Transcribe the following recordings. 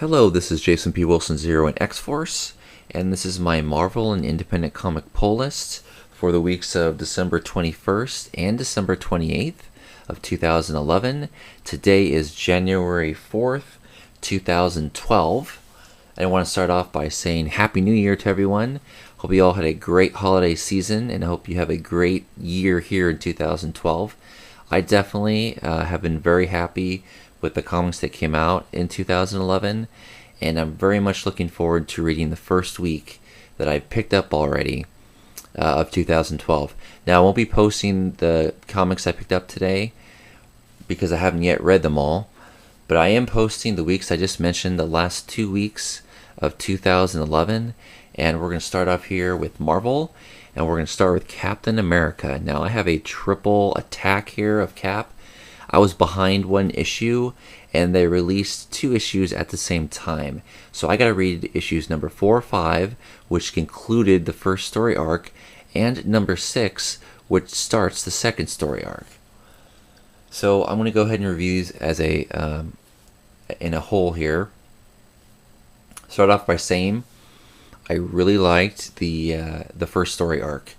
Hello, this is Jason P. Wilson Zero in X-Force, and this is my Marvel and Independent Comic pull list for the weeks of December 21st and December 28th of 2011. Today is January 4th, 2012. I want to start off by saying Happy New Year to everyone. Hope you all had a great holiday season, and I hope you have a great year here in 2012. I definitely have been very happy with the comics that came out in 2011, and I'm very much looking forward to reading the first week that I've picked up already of 2012. Now, I won't be posting the comics I picked up today because I haven't yet read them all, but I am posting the weeks I just mentioned, the last 2 weeks of 2011, and we're going to start off here with Marvel, and we're going to start with Captain America. Now, I have a triple attack here of Cap. I was behind one issue, and they released 2 issues at the same time. So I got to read issues number 4 or 5, which concluded the first story arc, and number 6, which starts the second story arc. So I'm going to go ahead and review these as in a whole here. Start off by saying I really liked the first story arc.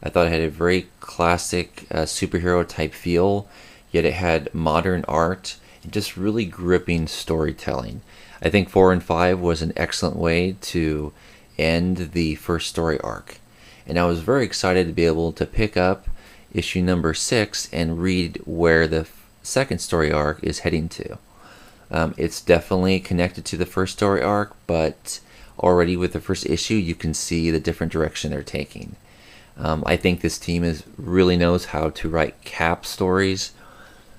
I thought it had a very classic superhero type feel, yet it had modern art and just really gripping storytelling. I think 4 and 5 was an excellent way to end the first story arc. And I was very excited to be able to pick up issue number 6 and read where the second story arc is heading to. It's definitely connected to the first story arc, but already with the first issue you can see the different direction they're taking. I think this team really knows how to write Cap stories.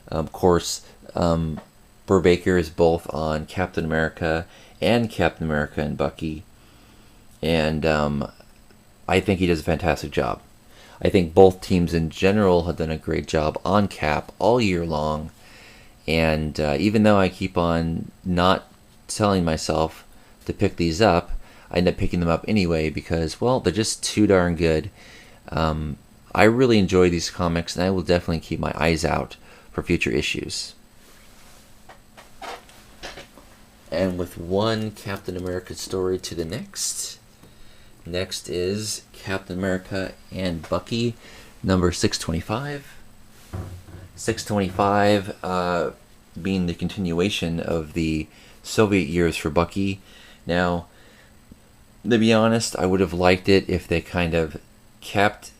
Of course, Brubaker is both on Captain America and Bucky, and I think he does a fantastic job. I think both teams in general have done a great job on Cap all year long, and even though I keep on not telling myself to pick these up, I end up picking them up anyway because, well, they're just too darn good. I really enjoy these comics, and I will definitely keep my eyes out for future issues. And with one Captain America story to the next is Captain America and Bucky, number 625. 625 being the continuation of the Soviet years for Bucky. Now, to be honest, I would have liked it if they kind of kept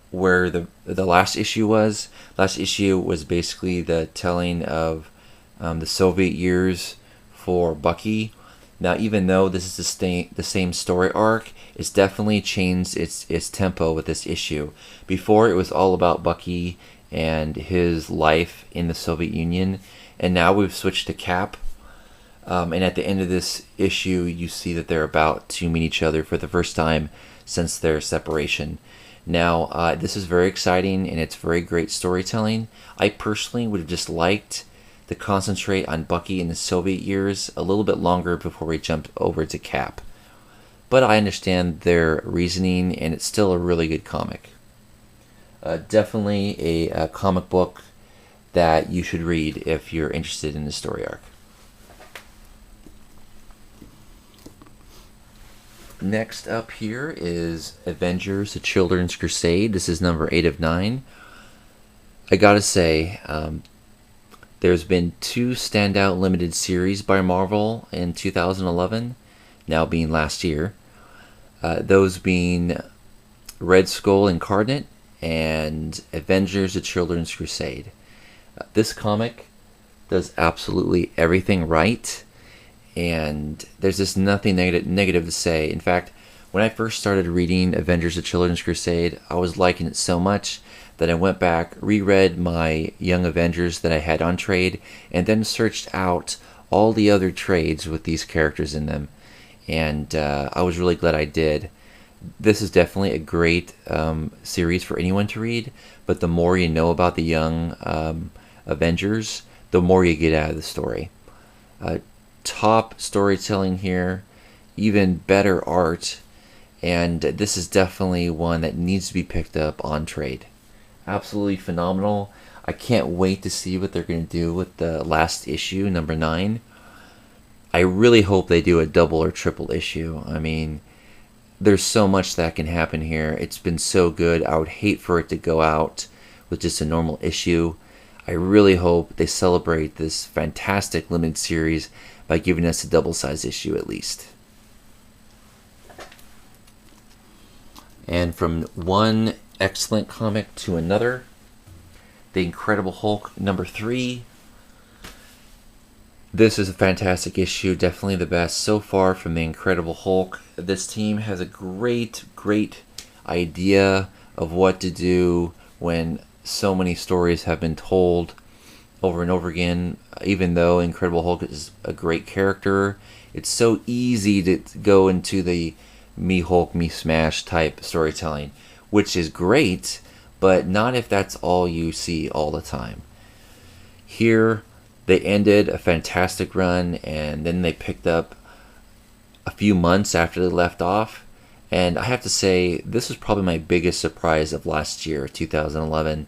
where the last issue was. Last issue was basically the telling of the Soviet years for Bucky. Now, even though this is the same story arc, it's definitely changed its tempo with this issue. Before, it was all about Bucky and his life in the Soviet Union, and now we've switched to Cap. And at the end of this issue, you see that they're about to meet each other for the first time since their separation. Now, this is very exciting, and it's very great storytelling. I personally would have just liked to concentrate on Bucky in the Soviet years a little bit longer before we jumped over to Cap. But I understand their reasoning, and it's still a really good comic. Definitely a comic book that you should read if you're interested in the story arc. Next up here is Avengers, the Children's Crusade. This is number 8 of 9. I gotta say, there's been 2 standout limited series by Marvel in 2011, now being last year. Those being Red Skull Incarnate and Avengers, the Children's Crusade. This comic does absolutely everything right, and there's just nothing negative to say. In fact, when I first started reading Avengers: The Children's Crusade, I was liking it so much that I went back, reread my Young Avengers that I had on trade, and then searched out all the other trades with these characters in them, and I was really glad I did. This is definitely a great series for anyone to read, but the more you know about the Young Avengers, the more you get out of the story. Top storytelling here, even better art, and this is definitely one that needs to be picked up on trade. Absolutely phenomenal. I can't wait to see what they're going to do with the last issue, number 9. I really hope they do a double or triple issue. I mean, there's so much that can happen here. It's been so good. I would hate for it to go out with just a normal issue. I really hope they celebrate this fantastic limited series by giving us a double-sized issue at least. And from one excellent comic to another, The Incredible Hulk #3. This is a fantastic issue, definitely the best so far from The Incredible Hulk. This team has a great idea of what to do when so many stories have been told over and over again. Even though Incredible Hulk is a great character, it's so easy to go into the me Hulk, me Smash type storytelling, which is great, but not if that's all you see all the time. Here, they ended a fantastic run, and then they picked up a few months after they left off. And I have to say, this was probably my biggest surprise of last year, 2011.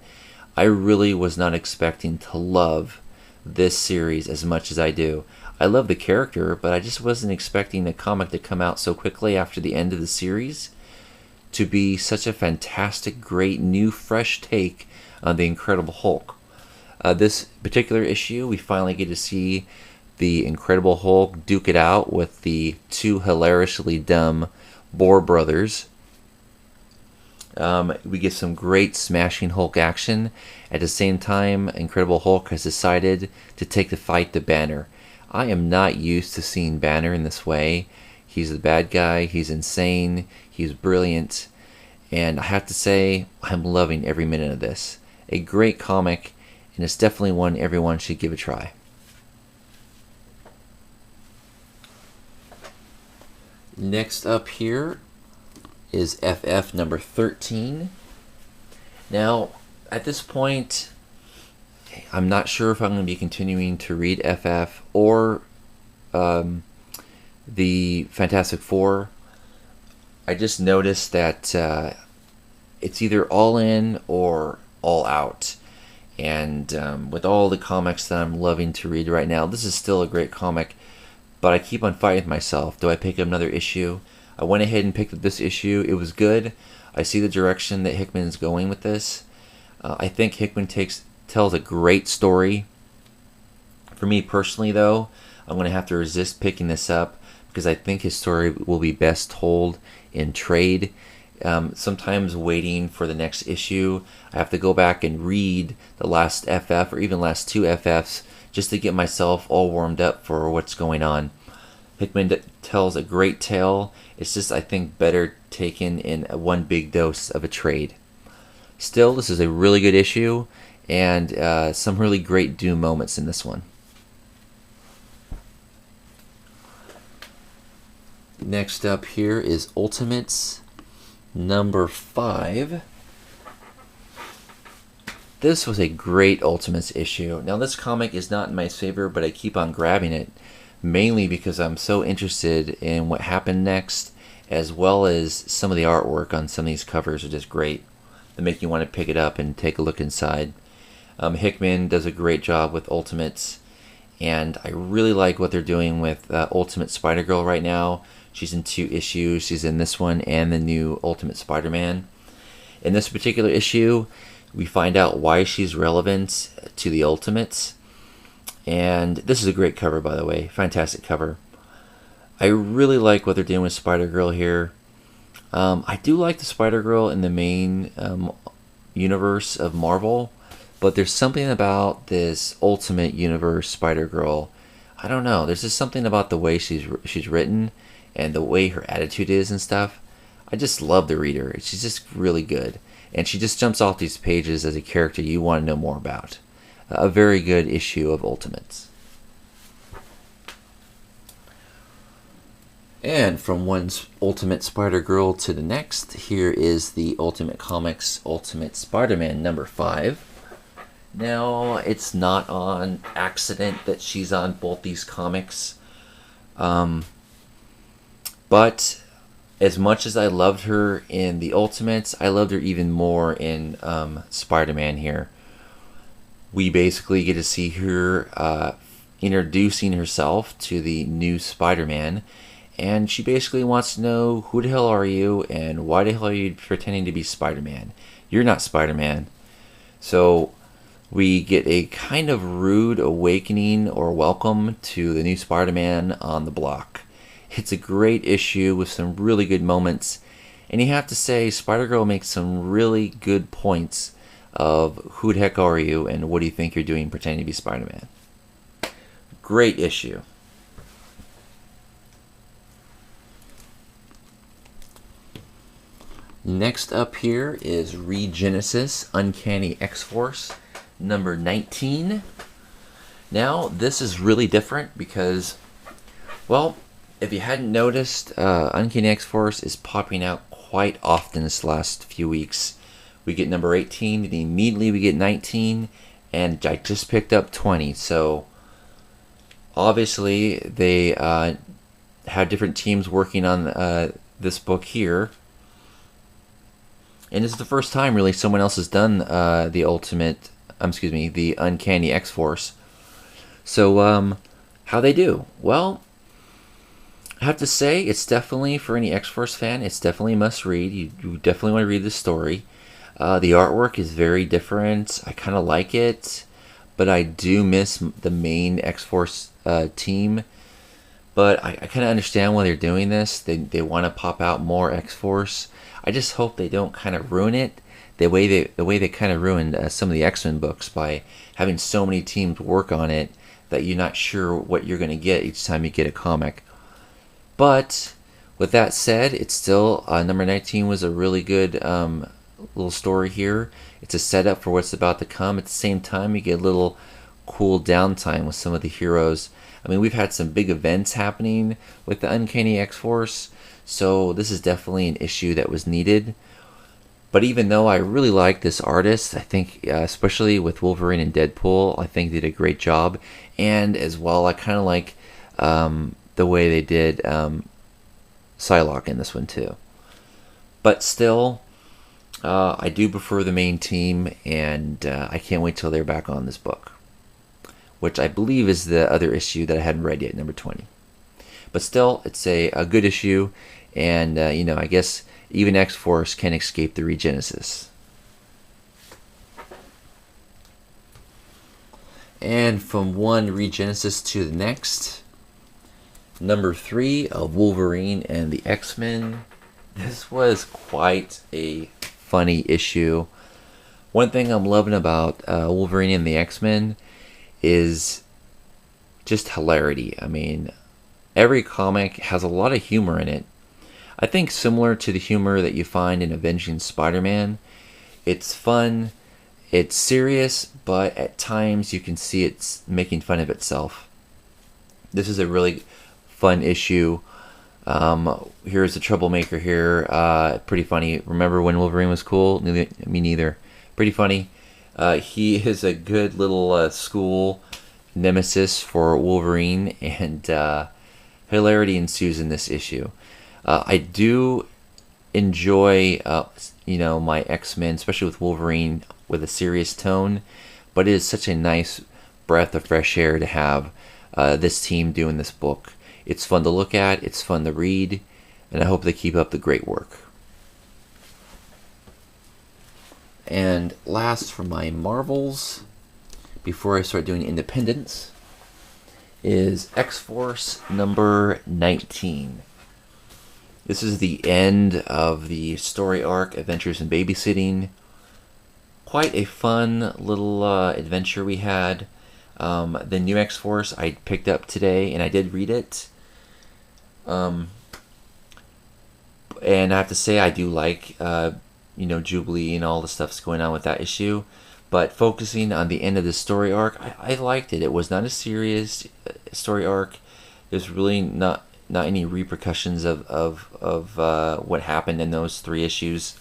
I really was not expecting to love this series as much as I do. I love the character, but I just wasn't expecting the comic to come out so quickly after the end of the series to be such a fantastic, great, new, fresh take on the Incredible Hulk. This particular issue, we finally get to see the Incredible Hulk duke it out with the two hilariously dumb Bohr brothers. We get some great smashing Hulk action. At the same time, Incredible Hulk has decided to take the fight to Banner. I am not used to seeing Banner in this way. He's the bad guy, he's insane, he's brilliant, and I have to say, I'm loving every minute of this. A great comic, and it's definitely one everyone should give a try. Next up here is FF #13. Now, at this point, I'm not sure if I'm going to be continuing to read FF or the Fantastic Four. I just noticed that it's either all in or all out. And with all the comics that I'm loving to read right now, this is still a great comic, but I keep on fighting with myself. Do I pick up another issue? I went ahead and picked up this issue. It was good. I see the direction that Hickman is going with this. I think Hickman tells a great story. For me personally, though, I'm going to have to resist picking this up because I think his story will be best told in trade. Sometimes waiting for the next issue, I have to go back and read the last FF or even last two FFs just to get myself all warmed up for what's going on. Hickman tells a great tale. It's just, I think, better taken in one big dose of a trade. Still, this is a really good issue, and some really great Doom moments in this one. Next up here is Ultimates #5. This was a great Ultimates issue. Now, this comic is not in my favor, but I keep on grabbing it, mainly because I'm so interested in what happened next, as well as some of the artwork on some of these covers are just great. They make you want to pick it up and take a look inside. Hickman does a great job with Ultimates, and I really like what they're doing with Ultimate Spider-Girl right now. She's in 2 issues. She's in this one and the new Ultimate Spider-Man. In this particular issue, we find out why she's relevant to the Ultimates. And this is a great cover, by the way. Fantastic cover. I really like what they're doing with Spider-Girl here. I do like the Spider-Girl in the main universe of Marvel, but there's something about this Ultimate Universe Spider-Girl. I don't know. There's just something about the way she's written and the way her attitude is and stuff. I just love the reader. She's just really good. And she just jumps off these pages as a character you want to know more about. A very good issue of Ultimates. And from one Ultimate Spider-Girl to the next, here is the Ultimate Comics Ultimate Spider-Man #5. Now, it's not on accident that she's on both these comics. But as much as I loved her in the Ultimates, I loved her even more in Spider-Man here. We basically get to see her introducing herself to the new Spider-Man, and she basically wants to know, who the hell are you, and why the hell are you pretending to be Spider-Man? You're not Spider-Man. So we get a kind of rude awakening or welcome to the new Spider-Man on the block. It's a great issue with some really good moments, and you have to say Spider-Girl makes some really good points of who the heck are you and what do you think you're doing pretending to be Spider-Man. Great issue. Next up here is Regenesis Uncanny X-Force number 19. Now, this is really different because, well, if you hadn't noticed, Uncanny X-Force is popping out quite often this last few weeks. We get number 18, and immediately we get 19, and I just picked up 20. So, obviously, they have different teams working on this book here. And this is the first time, really, someone else has done the Uncanny X-Force. So, how they do? Well, I have to say, it's definitely, for any X-Force fan, it's definitely a must-read. You definitely want to read this story. The artwork is very different. I kind of like it, but I do miss the main X-Force team. But I kind of understand why they're doing this. They want to pop out more X-Force. I just hope they don't kind of ruin it the way they kind of ruined some of the X-Men books by having so many teams work on it that you're not sure what you're going to get each time you get a comic. But with that said, it's still number 19 was a really good little story here. It's a setup for what's about to come. At the same time, you get a little cool downtime with some of the heroes. I mean, we've had some big events happening with the Uncanny X-Force, so this is definitely an issue that was needed. But even though I really like this artist, I think, especially with Wolverine and Deadpool, I think they did a great job. And as well, I kind of like the way they did Psylocke in this one too. But still, I do prefer the main team, and I can't wait till they're back on this book, which I believe is the other issue that I hadn't read yet, number 20. But still, it's a good issue, and I guess even X-Force can escape the Regenesis. And from one Regenesis to the next, number 3 of Wolverine and the X-Men. This was quite a funny issue. One thing I'm loving about Wolverine and the X-Men is just hilarity. I mean, every comic has a lot of humor in it. I think similar to the humor that you find in Avenging Spider-Man. It's fun, it's serious, but at times you can see it's making fun of itself. This is a really fun issue. Here's the troublemaker here. Pretty funny. Remember when Wolverine was cool? Me neither. Pretty funny. He is a good little school nemesis for Wolverine, and hilarity ensues in this issue. I do enjoy, my X-Men, especially with Wolverine, with a serious tone, but it is such a nice breath of fresh air to have this team doing this book. It's fun to look at, it's fun to read, and I hope they keep up the great work. And last for my Marvels, before I start doing independents, is X-Force number 19. This is the end of the story arc, Adventures in Babysitting. Quite a fun little adventure we had. The new X-Force I picked up today, and I did read it. And I have to say, I do like, Jubilee and all the stuff's going on with that issue. But focusing on the end of the story arc, I liked it. It was not a serious story arc. There's really not any repercussions of what happened in those 3 issues.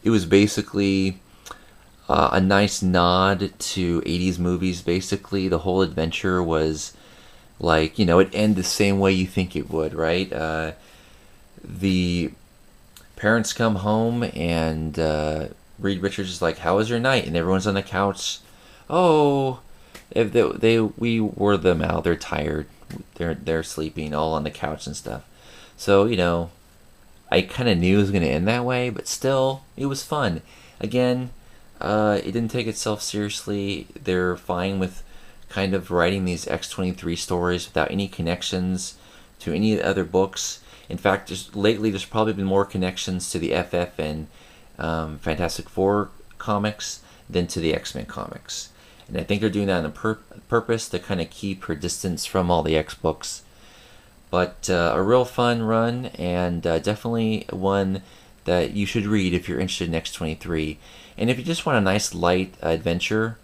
It was basically a nice nod to 80s movies, basically. The whole adventure was like, it ended the same way you think it would, right? The parents come home and Reed Richards is like, how was your night? And everyone's on the couch. Oh, If we wore them out, they're tired, they're sleeping all on the couch and stuff. So I kind of knew it was gonna end that way, but still, it was fun. Again, it didn't take itself seriously. They're fine with kind of writing these X-23 stories without any connections to any other books. In fact, just lately, there's probably been more connections to the FF and Fantastic Four comics than to the X-Men comics. And I think they're doing that on purpose to kind of keep her distance from all the X books. But a real fun run, and definitely one that you should read if you're interested in X-23. And if you just want a nice light adventure,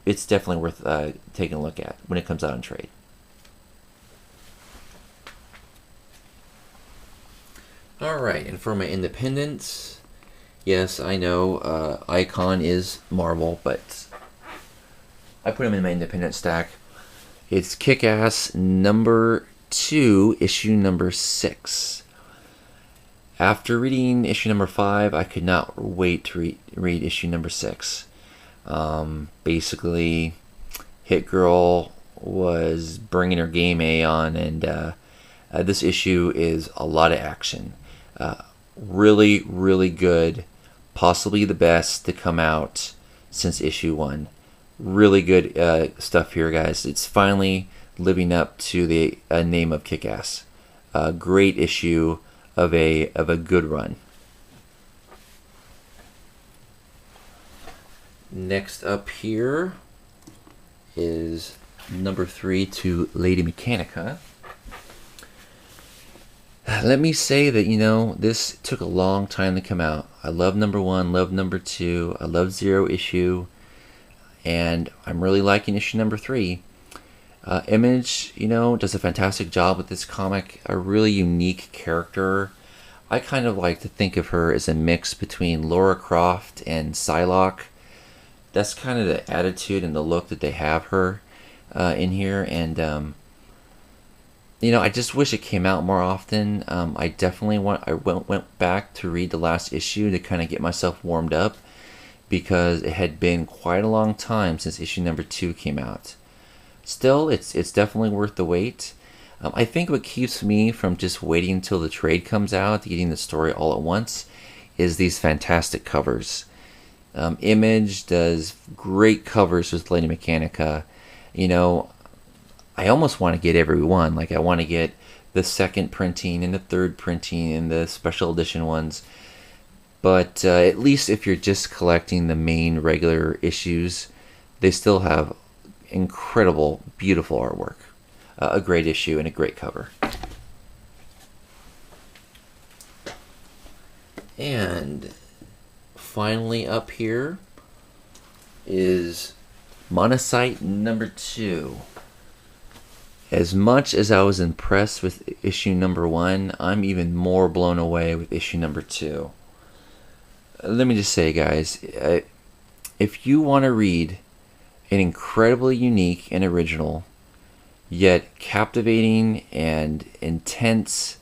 it's definitely worth taking a look at when it comes out in trade. Alright, and for my independents, yes, I know Icon is Marvel, but I put him in my independent stack. It's Kick-Ass number 2, issue number 6. After reading issue number 5, I could not wait to read issue number 6. Basically, Hit Girl was bringing her game A on, and this issue is a lot of action. Really, really good. Possibly the best to come out since issue 1. Really good stuff here, guys. It's finally living up to the name of Kick-Ass. A great issue of a good run. Next up here is number 3 to Lady Mechanika. Let me say that, this took a long time to come out. I love number 1, love number 2, I love Zero issue, and I'm really liking issue number 3. Image, does a fantastic job with this comic. A really unique character. I kind of like to think of her as a mix between Laura Croft and Psylocke. That's kind of the attitude and the look that they have her in here, and I just wish it came out more often. I definitely went back to read the last issue to kind of get myself warmed up, because it had been quite a long time since issue number 2 came out. Still, it's definitely worth the wait. I think what keeps me from just waiting until the trade comes out, getting the story all at once, is these fantastic covers. Image does great covers with Lady Mechanika. I almost want to get every one. Like, I want to get the second printing and the third printing and the special edition ones. But at least if you're just collecting the main regular issues, they still have incredible, beautiful artwork. A great issue and a great cover. And finally up here is Monocyte number 2. As much as I was impressed with issue number 1, I'm even more blown away with issue number 2. Let me just say, guys, if you want to read an incredibly unique and original, yet captivating and intense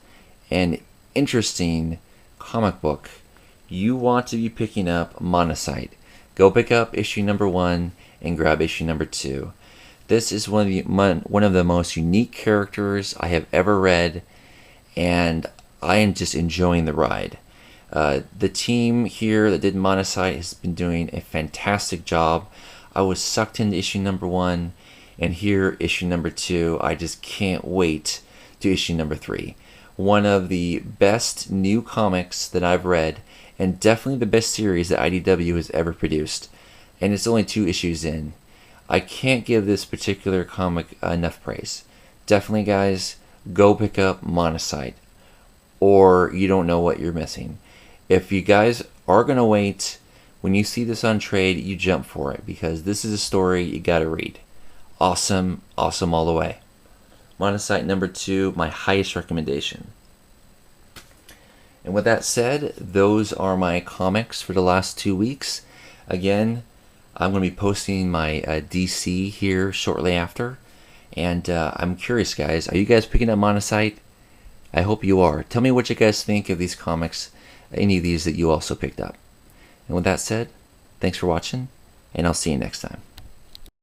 and interesting comic book, you want to be picking up Monocyte. Go pick up issue number 1 and grab issue number 2. This is one of the most unique characters I have ever read, and I am just enjoying the ride. The team here that did Monocyte has been doing a fantastic job. I was sucked into issue number 1, and here, issue number 2, I just can't wait to issue number 3. One of the best new comics that I've read, and definitely the best series that IDW has ever produced. And it's only 2 issues in. I can't give this particular comic enough praise. Definitely, guys, go pick up Monocyte, or you don't know what you're missing. If you guys are going to wait, when you see this on trade, you jump for it, because this is a story you got to read. Awesome, awesome all the way. Monocyte number 2, my highest recommendation. And with that said, those are my comics for the last 2 weeks. Again, I'm going to be posting my DC here shortly after. And I'm curious, guys, are you guys picking up Monocyte? I hope you are. Tell me what you guys think of these comics, any of these that you also picked up. And with that said, thanks for watching, and I'll see you next time.